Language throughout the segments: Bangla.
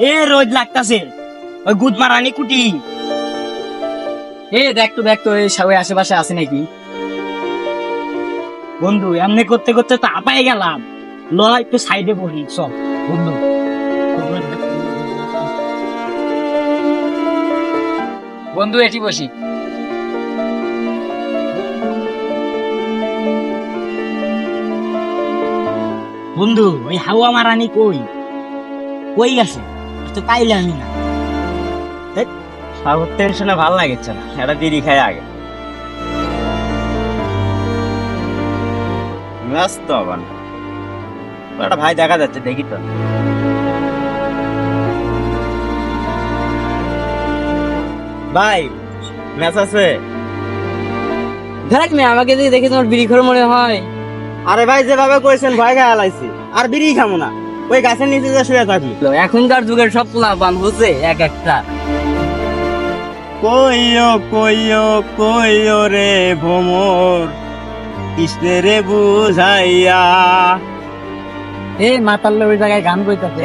এ রোজ লাগতাছে ওই গুদমা রানী কুটি। এ দেখতো এই সবাই আশেপাশে আছে নাকি? বন্ধু এমনি করতে করতে তো আপায় গেলাম, ল একটু সাইডে বসি সব বন্ধু। বন্ধু এটি বসি। বন্ধু ওই হাওয়া মারানি কই কই গেছে? তো পাইলামই না। সাগর টেনশনে ভাল লাগছে না, একটা বিড়ি খাই আগে। ব্যস্ত হবেন একটা ভাই দেখা যাচ্ছে, দেখি তো। ভাই ম্যাচ আছে? দেখ মেয়ে আমাকে দেখে তোমার বিড়ি খোর মনে হয়। আরে ভাই যেভাবে করেছেন ভয় খেয়ে আলাইছি, আর বিড়ি খামো না, ওই গাছের নিচে যে শুয়ে থাকি। এখনকার যুগের সব পোলাপান বুঝছে এক একটা। কইও কইও কইও রে ভোমর, কৃষ্ণের বুঝাইয়া। এ মাতাল ওই জায়গায় গান কইতাছে।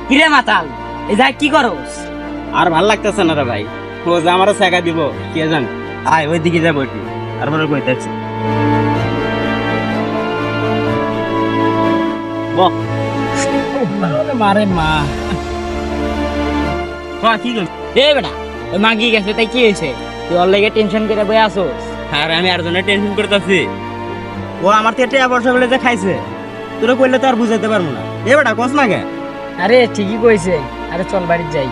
কিরে মাতাল এই যা কি করস? আর ভাল লাগতেছে না রে ভাই, ও যে আমারও শেখা দিব কে জান। আয় ওই দিকে যাবো একটু, তারপরে কইতেছি। বহ মারে মা। কি করবি? এ বেটা ওই মাগি গেছে তাই কি হয়েছে? তুই ওর লেগে টেনশন করে বই আসোস? আর আমি আর জন্য টেনশন করতেছি, ও আমার থেকে টাকা পয়সা বলে যে খাইছে, তোরা কইলে তো আর বুঝাইতে পারবো না। এ বেটা কস না কে? আরে ঠিকই কইছে। আরে চল বাড়ি যাই।